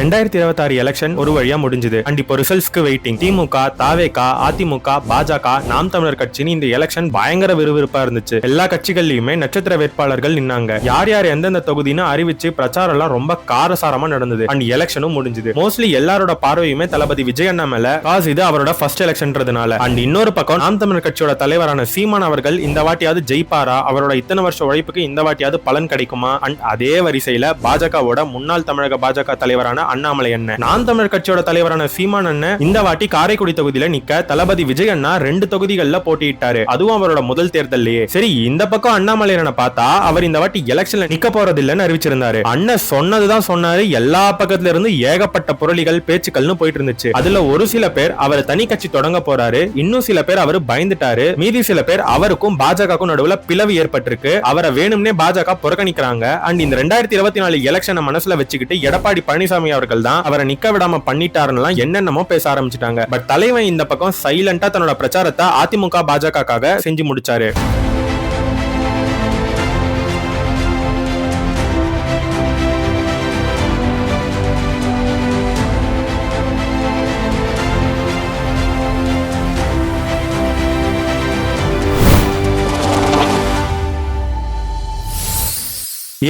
2026 election ஒரு வழியா முடிஞ்சது. அண்ட் இப்போ ரிசல்ட்ஸ்க்கு வெயிட்டிங். திமுக, தாவேகா, அதிமுக, பாஜக, நாம் தமிழர் கட்சின்னு இந்த எலெக்ஷன் பயங்கர விறுவிறுப்பா இருந்துச்சு. எல்லா கட்சிகள்லயுமே நட்சத்திர வேட்பாளர்கள் நின்னாங்க. யார் யார் எந்தெந்த தொகுதின்னு அறிவிச்சு பிரச்சாரம் எல்லாம் ரொம்ப காரசாரமா நடந்தது. அண்ட் எலெக்ஷனும் முடிஞ்சது. மோஸ்ட்லி எல்லாரோட பார்வையுமே தளபதி விஜய் அண்ணா மேல. காஸ் இது அவரோட ஃபர்ஸ்ட் எலெக்ஷன்றதுனால. அண்ட் இன்னொரு பக்கம் நாம் தமிழர் கட்சியோட தலைவரான சீமான் அவர்கள் இந்த வாட்டியாவது ஜெயிப்பாரா, அவரோட இத்தனை வருஷ உழைப்புக்கு இந்த வாட்டியாவது பலன் கிடைக்குமா? அண்ட் அதே வரிசையில பாஜகவோட முன்னாள் தமிழக பாஜக தலைவரான அண்ணாமலை அண்ணன், நாம் தமிழர் கட்சியோட தலைவரான சீமான் அண்ணன் இந்த வாட்டி காரைக்குடி தொகுதியில நிக்க தளபதி விஜய் அண்ணா 2 தொகுதிகள்ல போட்டியிட்டாரு. அதுவும் அவரோட முதல் தேர்தல்லையே. சரி, இந்த பக்கம் அண்ணாமலை அண்ணனை பார்த்தா அவர் இந்த வாட்டி எலெக்ஷன்ல நிக்க போறது இல்லன்னு அறிவிச்சிருந்தாரு. அண்ணன் சொன்னதுதான் சொன்னாரு. எல்லா பக்கத்துல இருந்து ஏகப்பட்ட புரளிகள் பேச்சுக்கள்னு போயிட்டு இருந்துச்சு. அதுல ஒரு சில பேர் அவர் தனி கட்சி தொடங்க போறாரு, இன்னும் சில பேர் அவர் பயந்துட்டாரு, மீதி சில பேர் அவருக்கும் பாஜகவுக்கும் நடுவுல பிளவு ஏற்பட்டிருக்கு, அவரை வேணும்னே பாஜக புறக்கணிக்கிறாங்க. அண்ட் இந்த 2024 எலெக்ஷனை மனசுல வச்சுக்கிட்டு எடப்பாடி பழனிசாமி அவர்கள் தான் அவரை நிக்க விடாம பண்ணிட்டாருன்னு என்னென்னமோ பேச ஆரம்பிச்சிட்டாங்க. பட் தலைவன் இந்த பக்கம் சைலண்டா தன்னோட பிரச்சாரத்தை அதிமுக பாஜகக்காக செஞ்சு முடிச்சாரு.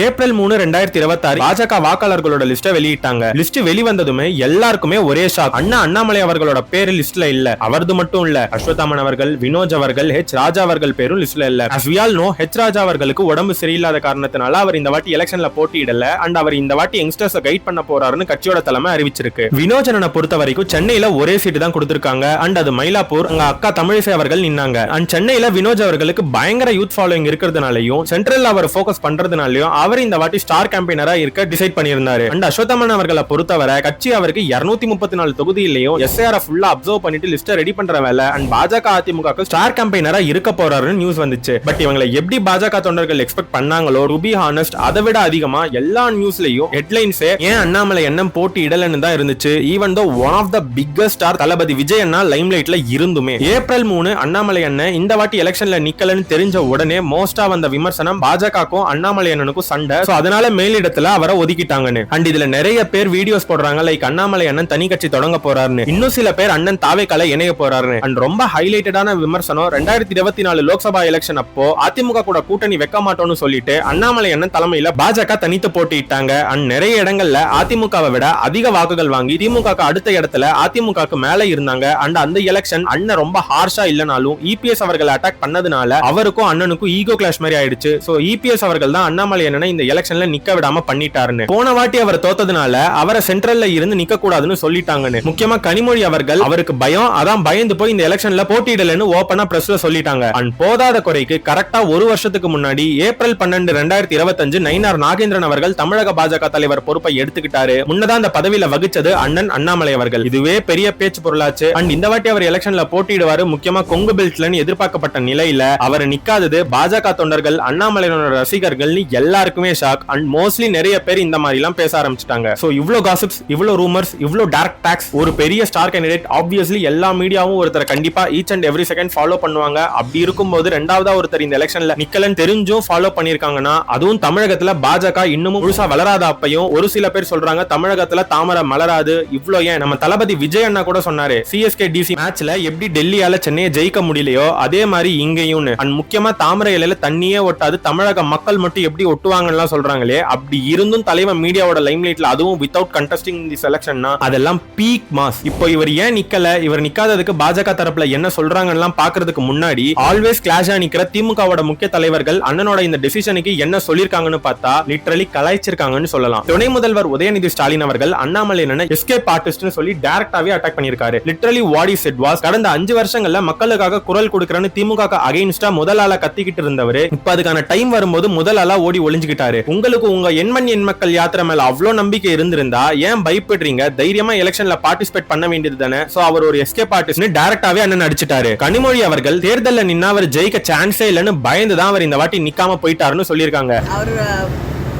ஏப்ரல் 3, 2026 பாஜக வாக்காளர்களோட லிஸ்ட வெளியிட்டாங்க. லிஸ்ட் வெளிவந்ததுமே எல்லாருக்குமே ஒரே ஷாக். அண்ணாமலை அவர்களோட பேரு லிஸ்ட்ல இல்ல. அவரது மட்டும் இல்ல, அஸ்வத்தாமன் அவர்கள், வினோஜ் அவர்கள், ஹெச் ராஜா அவர்கள் பேரும் லிஸ்ட்ல இல்ல. as we all know, H Raja அவர்களுக்கு உடம்பு சரியில்லாத காரணத்தினால அவர் இந்த வாட்டி எலெக்ஷன்ல போட்டியிடல. அண்ட் அவர் இந்த வாட்டி யங்ஸ்டர்ஸ் கைட் பண்ண போறாருன்னு கட்சியோட தலைமை அறிவிச்சிருக்கு. வினோஜனை பொறுத்த வரைக்கும் சென்னையில ஒரே சீட்டு தான் கொடுத்திருக்காங்க. அண்ட் அது மயிலாப்பூர். அங்க அக்கா தமிழிசை அவர்கள் நின்னாங்க. அண்ட் சென்னையில வினோஜ் அவர்களுக்கு பயங்கர யூத் ஃபாலோயிங் இருக்கிறதுனாலயும் சென்ட்ரல் அவர் போக்கஸ் பண்றதுனாலயும் அவர் இந்த வாட்டி ஸ்டார் கேம்பெயினரா இருக்க டிசைட் பண்ணியிருந்தாரு. அண்ட் அஸ்வத்தாமன் அவர்களை பொறுத்தவரை கட்சி அவருக்கு 234 தொகுதியிலையும் எஸ்ஐஆர் ஃபுல்லா அப்சர்வ் பண்ணிட்டு லிஸ்ட் ரெடி பண்ற வேலை. அண்ட் பாஜக அதிமுக ஸ்டார் கேம்பெயினரா இருக்க போறாருன்னு நியூஸ் வந்துச்சு. பட் இவங்களை எப்படி பாஜக தொண்டர்கள் எக்ஸ்பெக்ட் பண்ணாங்களோ, டு பி ஹானஸ்ட் அதை விட அதிகமா எல்லா நியூஸ்லயும் ஹெட்லைன்ஸே ஏன் அண்ணாமலை எண்ணம் போட்டி இடலன்னு தான் இருந்துச்சு. Even though one of the biggest star Thalapathy Vijay அண்ணா லைம்லைட்ல இருந்துமே. ஏப்ரல் 3 அண்ணாமலை அண்ணன் இந்த வாட்டி எலெக்ஷன்ல நிக்கலன்னு தெரிஞ்ச உடனே மோஸ்டா வந்த விமர்சனம் பாஜகக்கும் அண்ணாமலை அண்ணனுக்கும் சண்டை. அதனால மேலிடத்துல அவரை ஒதுக்கிட்டாங்கன்னு. அண்ட் இதுல நிறைய பேர் வீடியோஸ் போடுறாங்க லைக் அண்ணாமலை அண்ணன் தனி கட்சி தொடங்க போறாருன்னு. இன்னும் சில பேர் அண்ணன் தாவேக்கால இணைய போறாருன்னு. அண்ட் ரொம்ப ஹைலைட்டடான விமர்சனம் 2024 லோக்சபா எலெக்ஷன் அப்போ அதிமுக கூட கூட்டணி வைக்க மாட்டோம்னு சொல்லிட்டு அண்ணாமலை அண்ணன் தலைமையில பாஜக தனித்து போட்டிட்டாங்க. அண்ட் நிறைய இடங்கள்ல அதிமுகவை விட அதிக வாக்குகள் வாங்கி திமுக அடுத்த இடத்துல அதிமுக மேல இருந்தாங்க. அண்ட் அந்த எலெக்ஷன் அண்ணன் ரொம்ப ஹார்ஷா இல்லனாலும் இபிஎஸ் அவர்கள் அட்டாக் பண்ணதுனால அவருக்கும் அண்ணனுக்கும் ஈகோ கிளாஷ் மாதிரி ஆயிடுச்சு. சோ இபிஎஸ் அவர்கள் தான் அண்ணாமலை அண்ணனை இந்த எலெக்ஷன்ல நிக்க விடாம பண்ணிட்டாருன்னு. போன வாட்டி அவர் தோத்ததுனால அவரை சென்ட்ரல்ல இருந்து நிக்க கூடாதுன்னு சொல்லிட்டாங்கன்னு. முக்கியமா கனிமொழி அவர்கள் அவருக்கு பயம், அதான் பயந்து போய் இந்த எலெக்ஷன்ல போட்டியிடலன்னு ஓபனா பிரஸ்ல சொல்லிட்டாங்க. அண்ட் போதாத குறைக்கு கரெக்டா ஒரு வருஷத்துக்கு முன்னாடி ஏப்ரல் 12, 2025 நயினார் நாகேந்திரன் அவர்கள் தமிழக பாஜக தலைவர் பொறுப்பை எடுத்துக்கிட்டாரு. முன்னதான் அந்த பதவியில வகிச்சது அண்ணன் அண்ணாமலை அவர்கள். இதுவே பெரிய பேச்சு பொருளாச்சு. அண்ட் இந்த வாட்டி அவர் எலெக்ஷன்ல போட்டியிடுவாரு, முக்கியமா கொங்கு பெல்ட்லன்னு எதிர்பார்க்கப்பட்ட நிலையில அவர் நிக்காதது பாஜக தொண்டர்கள், அண்ணாமலையோட ரசிகர்கள் எல்லாருக்குமே ஷாக். அண்ட் மோஸ்ட்லி நிறைய பேர் இந்த மாதிரி எல்லாம் பேச ஆரம்பிச்சிட்டாங்க. சோ இவ்ளோ காசிப்ஸ், இவ்ளோ ரூமர்ஸ், இவ்ளோ டைரக்ட் டாக்ஸ், ஒரு பெரிய ஸ்டார் கேண்டிடேட், ஆப்வியஸ்லி எல்லா மீடியாவும் ஒருத்தர் கண்டிப்பா each and every second follow பண்ணுவாங்க. அப்படி இருக்கும்போது ரெண்டாவதா ஒருத்தர் இந்த எலெக்ஷன்ல நிக்கலன்னு தெரிஞ்சும் ஃபாலோ பண்ணிருக்காங்கன்னா, அதுவும் தமிழகத்துல பாஜக இன்னமும் முழுசா வளராத அப்பையும் ஒரு சில பேர் சொல்றாங்க தமிழகத்துல தாமரை மலராது. இவ்ளோ ஏன் நம்ம தளபதி விஜய் அண்ணா கூட சொன்னாரு, சிஎஸ்கே டிசி மேட்ச்ல எப்படி டெல்லியால சென்னையை ஜெயிக்க முடியலையோ அதே மாதிரி இங்கேயும். அண்ட் முக்கியமா தாமரை இலையில தண்ணியே ஒட்டாது, தமிழக மக்கள் மட்டும் எப்படி ஒட்டுவாங்கன்னு சொல்றாங்களே. அப்படி இருந்தும் தலைவர் மீடியாவோட லைம்லைட்ல, அதுவும் வித்அவுட் கண்டெஸ்டிங் தி செலக்ஷன்னா, அதெல்லாம் பீக் மாஸ். இப்போ இவர் ஏன் நிக்கல, இவர் நிக்காததுக்கு பாஜக தரப்புல என்ன சொல்றாங்கன்னு பாக்குறதுக்கு முன்னாடி ஆல்வேஸ் கிளாஷா நிக்கிற திமுகவோட முக்கிய தலைவர்கள் அண்ணனோட இந்த டெசிஷனுக்கு என்ன சொல்லிருக்காங்கன்னு பார்த்தா லிட்டரலி கலாய்ச்சிருக்காங்கன்னு சொல்லலாம். துணை முதல்வர் உதயநிதி ஸ்டாலின் அவர்கள் அண்ணாமலை அண்ணனை எஸ்கேப் ஆர்டிஸ்ட்னு சொல்லி டைரக்டாவே அட்டாக் பண்ணிருக்காரு. Literally what is it was, கடந்த 5 வருஷங்கள்ல மக்களுக்காக குரல் கொடுக்கறன்னு திமுக அகைன்ஸ்டா முதல் ஆளா கத்திக்கிட்டு இருந்தவரு இப்ப அதுக்கான டைம் வரும்போது முதல் ஆளா ஓடி ஒளிஞ்சுக்கிட்டாரு. உங்களுக்கு உங்க எண்மண் எண் மக்கள் யாத்திரை மேல அவ்வளவு நம்பிக்கை இருந்திருந்தா ஏன் பயப்படுறீங்க? தைரியமா எலெக்ஷன்ல பார்ட்டிசிபேட் பண்ண வேண்டியது தானே. சோ அவர் ஒரு எஸ்கேப் ஆர்டிஸ்ட்னு டைரக்டாவே அண்ணன் அடிச்சிட்டாரு. கனிமொழி அவர்கள் தேர்தல்ல நின்னா அவர் ஜெயிக்க சான்ஸே இல்லன்னு பயந்து தான் அவர் இந்த வாட்டி நிக்காம போயிட்டாருன்னு சொல்லியிருக்காங்க. அவர்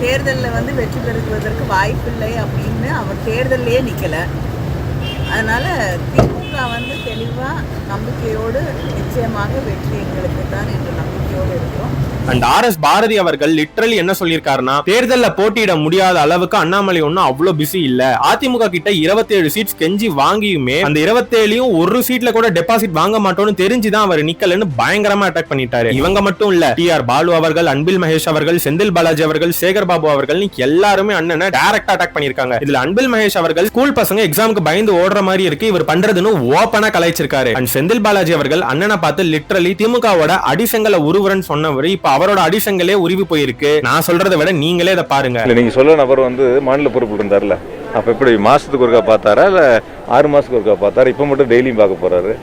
தேர்தல்ல வெற்றி பெறுவதற்கு வாய்ப்பில்லை அப்படின்னு அவர் தேர்தல்லையே நிக்கல. அதனால திமுக தெளிவா நம்பிக்கையோடு நிச்சயமாக வெற்றி எங்களுக்கு தான் என்ற நம்பிக்கையோடு இருக்கிறோம். And RS. பாரதி அவர்கள் லிட்டரலி என்ன சொல்லியிருக்காருன்னா, தேர்தல்ல போட்டியிட முடியாத அளவுக்கு அண்ணாமலை ஒன்னும் அவ்வளவு பிஸி இல்ல. அதிமுக கிட்ட 27 சீட்ஸ் கெஞ்சி வாங்கியுமே அந்த 27யும் ஒரு சீட்ல கூட டெபாசிட் வாங்க மாட்டோம்னு தெரிஞ்சுதான் அவர் நிக்கலன்னு பயங்கரமா அட்டாக் பண்ணிட்டாரு. இவங்க மட்டும் இல்ல, டி.ஆர். பாலு அவர்கள், அன்பில் மகேஷ் அவர்கள், செந்தில் பாலாஜி அவர்கள், சேகர் பாபு அவர்கள் எல்லாருமே அண்ணனை டைரக்டா அட்டாக் பண்ணிருக்காங்க. இதுல அன்பில் மகேஷ் அவர்கள் ஸ்கூல் பசங்க எக்ஸாமுக்கு பயந்து ஓடுற மாதிரி இருக்கு இவர் பண்றதுன்னு ஓப்பனா கலாய்ச்சிருக்காரு. அண்ட் செந்தில் பாலாஜி அவர்கள் அண்ணனை பார்த்து லிட்டரலி திமுகவோட அடிசங்கல உருவரன் சொன்னவர் இப்ப அவரோட அடிசங்களே உருவி போயிருக்கு. நான் சொல்றதை விட நீங்களே இதை பாருங்க. நீங்க சொல்ல நபர் மாநில பொறுப்பு இருந்தார்ல, அப்ப எப்படி மாசத்துக்கு ஒருக்கா பார்த்தாரா இல்ல 6 மாசத்துக்கு ஒருக்கா பார்த்தாரா? இப்ப மட்டும் டெய்லியும் பார்க்க போறாரு.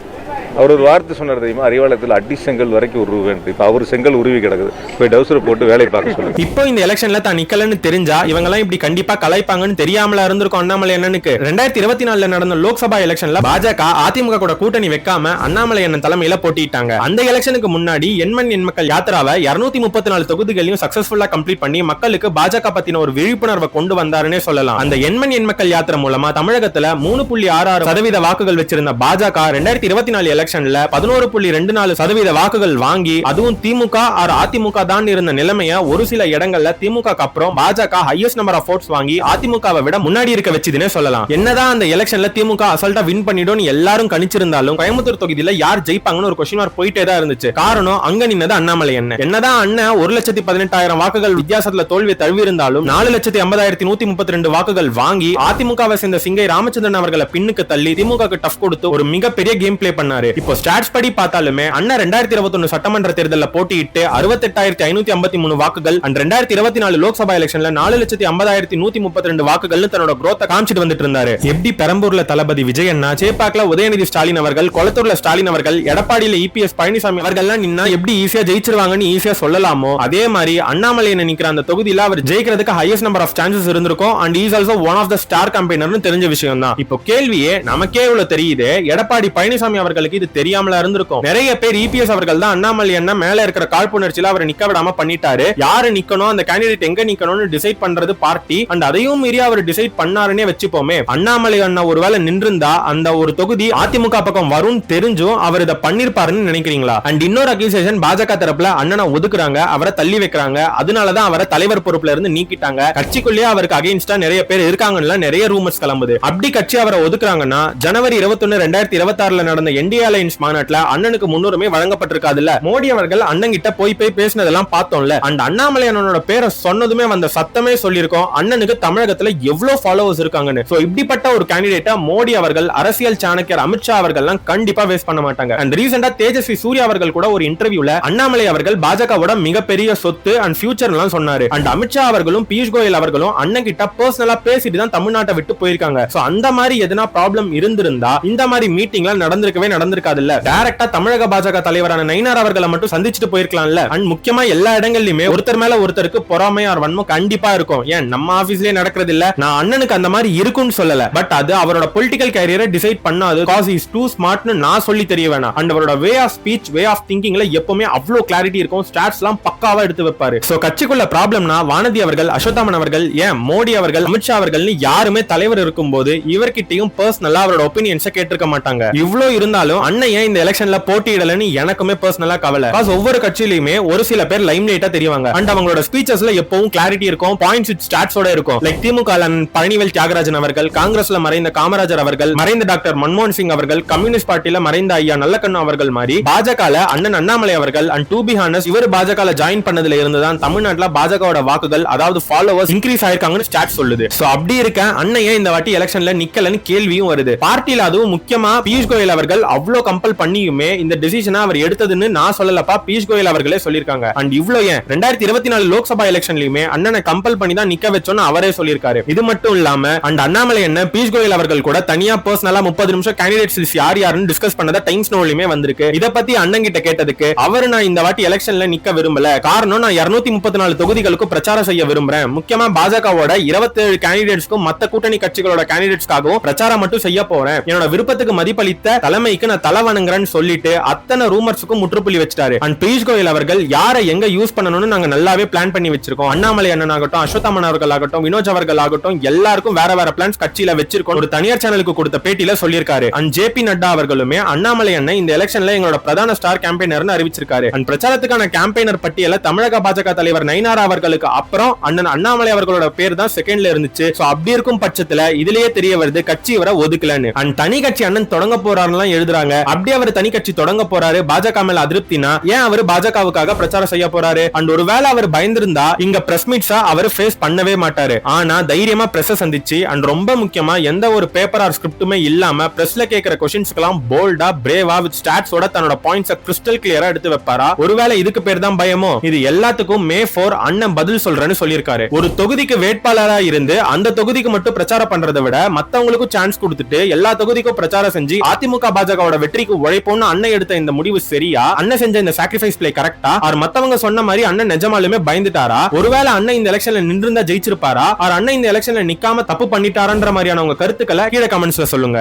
அவர் ஒரு வார்த்தை சொன்னார் தெரியுமா, அறிவாலயத்தில் அடி செங்கல் வரைக்கும் உருவேன். இப்ப அவர் செங்கல் உருவி கிடக்குது, போய் டவுசர் போட்டு வேலையை பார்க்க சொல்லுங்க. இப்போ இந்த எலெக்ஷன்ல தான் நிக்கலன்னு தெரிஞ்சா இவங்க எல்லாம் இப்படி கண்டிப்பா கலாய்ப்பாங்கன்னு தெரியாமல இருந்திருக்கும் அண்ணாமலை அண்ணனுக்கு. 2024 நடந்த லோக்சபா எலெக்ஷன்ல பாஜக அதிமுக கூட கூட்டணி வைக்காம அண்ணாமலை அண்ணன் தலைமையில போட்டிட்டாங்க. அந்த எலெக்ஷனுக்கு முன்னாடி எண்மண் எண் மக்கள் யாத்திராவை 234 தொகுதிகளையும் சக்சஸ்ஃபுல்லா கம்ப்ளீட் பண்ணி மக்களுக்கு பாஜக பத்தின ஒரு விழிப்புணர்வை கொண்டு வந்தாருன்னே சொல்லலாம். அந்த எண்மண் எண் மக்கள் யாத்திரை மூலமா தமிழகத்துல 3.66% வாக்குகள் வச்சிருந்த பாஜக 2024 எலெக்ஷன்ல 11.24% வாக்குகள் வாங்கி, அதுவும் திமுக ஆர் அதிமுக தான் இருந்த நிலைமைய ஒரு சில இடங்கள்ல திமுக அப்புறம் பாஜக ஹையஸ்ட் நம்பர் ஆஃப் votes வாங்கி அதிமுகவை விட முன்னாடி இருக்க வச்சதுனே சொல்லலாம். என்னதான் அந்த எலெக்ஷன்ல திமுக அசால்ட்டா வின் பண்ணிடும் எல்லாரும் கணிச்சிருந்தாலும் கோயம்புத்தூர் தொகுதியில யார் ஜெயிப்பாங்கன்னு ஒரு கொஸ்டின் மார்க் போயிட்டே தான் இருந்துச்சு. காரணம் அங்க நின்னது அண்ணாமலை அண்ணன். என்னதான் அண்ணன் 1,18,000 வாக்குகள் வித்தியாசத்துல தோல்வியை தழுவி இருந்தாலும் 4,80,132 வாக்குகள் வாங்கி அதிமுகவை சேர்ந்த சிங்கை ராமச்சந்திரன் அவர்களை பின்னுக்கு தள்ளி திமுக டஃப் கொடுத்து ஒரு மிகப்பெரிய கேம் பிளே பண்ணாரு. இப்போ ஸ்டாட்ஸ் படி பார்த்தாலுமே அண்ணா 2021 சட்டமன்ற தேர்தலில் போட்டியிட்டு 68,553 வாக்குகள் அண்ட் 2024 லோக்சபா எலெக்ஷன்ல 4,50,132 வாக்குகள் தன்னோட குரோத்தை காமிச்சிட்டு வந்துட்டு இருந்தாரு. எப்படி பெரம்பூர்ல தளபதி விஜய் அண்ணா, சேப்பாக்ல உதயநிதி ஸ்டாலின் அவர்கள், கொளத்தூர்ல ஸ்டாலின் அவர்கள், எடப்பாடியில இபிஎஸ் பழனிசாமி அவர்கள் நின்னா எப்படி ஈஸியா ஜெயிச்சிருவாங்கன்னு ஈஸியா சொல்லலாமோ, அதே மாதிரி அண்ணாமலை நிக்கிற அந்த தொகுதியில அவர் ஜெயிக்கிறதுக்கு ஹையஸ்ட் நம்பர் ஆஃப் சான்சஸ் இருந்திருக்கும். And is also one of the star கம்பெயினர்னு தெரிஞ்ச விஷயம் தான். இப்போ கேள்வியே நமக்கே இவ்வளவு தெரியுது, எடப்பாடி பழனிசாமி அவர்களுக்கு இது தெரியாமல இருந்திருக்கும். நிறைய பேர் இபிஎஸ் அவர்கள் தான் அண்ணாமலை அண்ணா மேல இருக்கிற காழ்ப்புணர்ச்சியில அவரை நிக்க விடாம பண்ணிட்டாரு. யாரு நிக்கணும், அந்த கேண்டிடேட் எங்க நிக்கணும்னு டிசைட் பண்றது பார்ட்டி. அண்ட் அதையும் மீறி அவர் டிசைட் பண்ணாருன்னே வச்சுப்போமே. அண்ணாமலை அண்ணா ஒருவேளை நின்றிருந்தா அந்த ஒரு தொகுதி அதிமுக பக்கம் வரும் தெரிஞ்சும் அவர் இதை பண்ணிருப்பாருன்னு நினைக்கிறீங்களா? அண்ட் இன்னொரு அக்யூசேஷன், பாஜக தரப்புல அண்ணனை ஒதுக்குறாங்க, அவரை தள்ளி வைக்கிறாங்க, அதனாலதான் அவரை தலைவர் பொறுப்புல இருந்து நீக்கிட்டாங்க. கட்சிக்குள்ளேயே அவருக்கு அகைன்ஸ்டா நிறைய பேர் இருக்காங்கன்னு நிறைய ரூமர்ஸ் கிளம்புது. அப்படி கட்சி அவரை ஒதுக்குறாங்கன்னா ஜனவரி 21, 2026 நடந்த என்டிஏ அலையன்ஸ் மாநாட்டுல அண்ணனுக்கு முன்னுரிமை வழங்கப்பட்டிருக்காதுல்ல. மோடி அவர்கள் அண்ணன் கிட்ட போய் பேசினதெல்லாம் பார்த்தோம்ல. அண்ட் அண்ணாமலை அண்ணனோட பேரை சொன்னதுமே வந்த சத்தமே சொல்லியிருக்கோம் அண்ணனுக்கு தமிழகத்துல எவ்வளவு ஃபாலோவர்ஸ் இருக்காங்கன்னு. சோ இப்படிப்பட்ட ஒரு கேண்டிடேட்டா மோடி அவர்கள், அரசியல் சாணக்கியர் அமித்ஷா அவர்கள் கண்டிப்பா வேஸ்ட் பண்ண மாட்டாங்க. அண்ட் ரீசெண்டா தேஜஸ்வி சூர்யா அவர்கள் கூட ஒரு இன்டர்வியூல அண்ணாமலை அவர்கள் பாஜகவோட மிகப்பெரிய சொத்து அண்ட் ஃபியூச்சர் எல்லாம் சொன்னாரு. அண்ட் அமித்ஷா அவர்களும் பியூஷ் கோயல் அவர்களும் அண்ணன் கிட்ட பர்சனலா பேசிட்டு தான் தமிழ்நாட்டை விட்டு போயிருக்காங்க. சோ அந்த மாதிரி எதனா ப்ராப்ளம் இருந்திருந்தா இந்த மாதிரி மீட்டிங்ல நடந்திருக்காது இல்ல. டைரக்டா தமிழக பாஜக தலைவரான நயினார் அவர்களை மட்டும் சந்திச்சுட்டு போயிருக்கலாம்ல. அண்ட் முக்கியமா எல்லா இடங்கள்லயுமே ஒருத்தர் மேல ஒருத்தருக்கு பொறாமை ஆர் வன்மம் கண்டிப்பா இருக்கும். ஏன் நம்ம ஆபீஸ்லயே நடக்கிறது இல்ல. நான் அண்ணனுக்கு அந்த மாதிரி இருக்குன்னு சொல்லல, பட் அது அவரோட பொலிட்டிக்கல் கேரியரை டிசைட் பண்ணாது. காஸ் இஸ் டூ ஸ்மார்ட்னு நான் சொல்லி தெரிய வேணாம். அண்ட் அவரோட way of speech, way of திங்கிங்ல எப்பவுமே அவ்வளவு கிளாரிட்டி இருக்கும். ஸ்டாட்ஸ் எல்லாம் பக்காவா எடுத்து வைப்பாரு. சோ கட்சிக்குள்ள ப்ராப்ளம்னா வானதி அவர்கள், அஸ்வத்தாமன் அவர்கள், ஏன் மோடி அவர்கள், அமித்ஷா அவர்கள் யாருமே தலைவர் இருக்கும்போது இவர்கிட்டயும் பர்சனலா அவரோட ஒப்பீனியன்ஸை கேட்டிருக்க மாட்டாங்க. இவ்ளோ இருந்தாலும் அண்ணன் ஏன் இந்த எலெக்ஷன்ல போட்டியிடலன்னு எனக்குமே பர்சனலா கவலை. ஒவ்வொரு கட்சியிலுமே ஒரு சில பேர் லைம் லைட்டா தெரிவாங்க. அண்ட் அவங்களோட ஸ்பீச்சஸ்ல எப்பவும் கிளாரிட்டி இருக்கும், பாயிண்ட்ஸ் வித் ஸ்டாட்ஸோட இருக்கும். லைக் திமுக பழனிவேல் தியாகராஜன் அவர்கள், காங்கிரஸ்ல மறைந்த காமராஜர் அவர்கள், மறைந்த டாக்டர் மன்மோகன் சிங் அவர்கள், கம்யூனிஸ்ட் பார்ட்டில மறைந்த ஐயா நல்லக்கண்ணு அவர்கள் மாதிரி பாஜகல அண்ணன் அண்ணாமலை அவர்கள். அண்ட் டு பி ஹானஸ்ட் இவர் பாஜகல ஜாயின் பண்ணதுல இருந்துதான் தமிழ்நாட்டுல பாஜகவோட வாக்குகள், அதாவது ஃபாலோவர்ஸ் இன்க்ரீஸ் ஆயிருக்காங்கன்னு ஸ்டாட் சொல்லுது. சோ அப்படி இருக்க அண்ணன் ஏன் இந்த வாட்டி எலெக்ஷன்ல நிக்கலன்னு கேள்வியும் வருது. பார்ட்டில அதுவும் முக்கியமா பியூஷ் கோயல் அவர்கள் அவ்வளவு கம்பல் பண்ணியுமே இந்த டிசிஷனை அவர் எடுத்ததுன்னு நான் சொல்லலப்பா, பியூஷ் கோயல் அவர்களே சொல்லிருக்காங்க. அண்ட் இவ்ளோ ஏன் 2024 லோக்சபா எலெக்ஷன்லயுமே அண்ணனை கம்பல் பண்ணி தான் நிக்க வச்சோன்னு அவரே சொல்லிருக்காரு. இது மட்டும் இல்லாம அண்ட் அண்ணாமலை அண்ணன் பியூஷ் கோயல் அவர்கள் கூட தனியா பர்சனலா 30 நிமிஷம் கேண்டிடேட்ஸ் லிஸ்ட் யாருன்னு டிஸ்கஸ் பண்ணதா டைம்ஸ் நோலயுமே வந்திருக்கு. இத பத்தி அண்ணன் கிட்ட கேட்டதுக்கு அவரு நான் இந்த வாட்டி எலெக்ஷன்ல நிக்க விரும்பல, காரணம் நான் 234 தொகுதிகளுக்கு பிரச்சாரம் செய்ய விரும்புறேன். முக்கியமா பாஜகவோட 27 கேண்டிடேட்ஸ்க்கும் மத்த கூட்டணி கட்சிகளோட கேண்டிடேட்ஸ்க்காகவும் பிரச்சாரம் மட்டும் செய்ய போறேன். என்னோட விருப்பத்துக்கு மதிப்பளித்த தலைமைக்கு நான் தலை வணங்குறேன்னு சொல்லிட்டு அத்தனை ரூமர்ஸுக்கும் முற்றுப்புள்ளி வச்சிட்டாரு. அண்ட் பியூஷ் கோயல் அவர்கள் யாரை எங்க யூஸ் பண்ணணும்னு நாங்க நல்லாவே பிளான் பண்ணி வச்சிருக்கோம். அண்ணாமலை அண்ணன் ஆகட்டும், அஸ்வத்தாமன் அவர்கள் ஆகட்டும், வினோஜ் அவர்கள் ஆகட்டும், எல்லாருக்கும் வேற வேற பிளான்ஸ் கட்சியில வச்சிருக்கோம் ஒரு தனியார் சேனலுக்கு கொடுத்த பேட்டியில சொல்லியிருக்காரு. அண்ட் ஜேபி நட்டா அவர்களுமே அண்ணாமலை அண்ணன் இந்த எலெக்ஷன்ல எங்களோட பிரதான ஸ்டார் கேம்பெயினர்னு அறிவிச்சிருக்காரு. அண்ட் பிரச்சாரத்துக்கான கேம்பெயினர் பட்டியல தமிழக பாஜக தலைவர் நயினார் அவர்களுக்கு அப்புறம் அண்ணன் அண்ணாமலை அவர்களோட பேர் தான் செகண்ட்ல இருந்துச்சு. சோ அப்படி இருக்கும் பட்சத்துல இதுலயே தெரிய வருது கட்சி இவரை ஒதுக்கலன்னு. அண்ட் தனி கட்சி அண்ணன் தொடங்க போறாருன்னு எழுதுறாங்க. அப்படி அவர் தனி கட்சி தொடங்க போறாரு, பாஜக மேல அதிருப்தினா ஏன் அவர் பாஜகவுக்காக பிரச்சாரம் செய்ய போறாரு? அண்ட் ஒருவேளை அவர் பயந்திருந்தா இங்க பிரஸ் மீட்ஸா அவர் ஃபேஸ் பண்ணவே மாட்டாரு. ஆனா தைரியமா பிரஸ் சந்திச்சு அண்ட் ரொம்ப முக்கியமா எந்த ஒரு பேப்பர் ஆர் ஸ்கிரிப்டுமே இல்லாம பிரஸ்ல கேக்குற क्वेश्चंसக்குலாம் போல்டா பிரேவா வித் ஸ்டாட்ஸோட தன்னோட பாயிண்ட்ஸை கிறிஸ்டல் கிளியரா எடுத்து வைப்பாரா? ஒருவேளை இதுக்கு பேர் தான் பயமோ? இது எல்லாத்துக்கும் May 4 அண்ணன் பதில் சொல்றேன்னு சொல்லியிருக்காரு. ஒரு தொகுதிக்கு வேட்பாளரா இருந்து அந்த தொகுதிக்கு மட்டும் பிரச்சாரம் பண்றதை விட மத்தவங்களுக்கும் சான்ஸ் கொடுத்துட்டு எல்லா தொகுதிக்கும் பிரச்சாரம் செஞ்சு அதிமுக பாஜகவோட வெற்றிக்கு உழைப்போம்னு அண்ணன் எடுத்த இந்த முடிவு சரியா? அண்ணன் செஞ்ச இந்த சாக்ரிஃபைஸ் பிளே கரெக்டா? ஆர் மத்தவங்க சொன்ன மாதிரி அண்ணன் நிஜமாலுமே பயந்துட்டாரா? ஒருவேளை அண்ணன் இந்த எலெக்ஷன்ல நின்றுந்தா ஜெயிச்சிருப்பாரா? ஆர் அண்ணன் இந்த எலெக்ஷன்ல நிக்காம தப்பு பண்ணிட்டாரன்ற மாதிரியான உங்க கருத்துக்களை கீழே கமெண்ட்ஸ்ல சொல்லுங்க.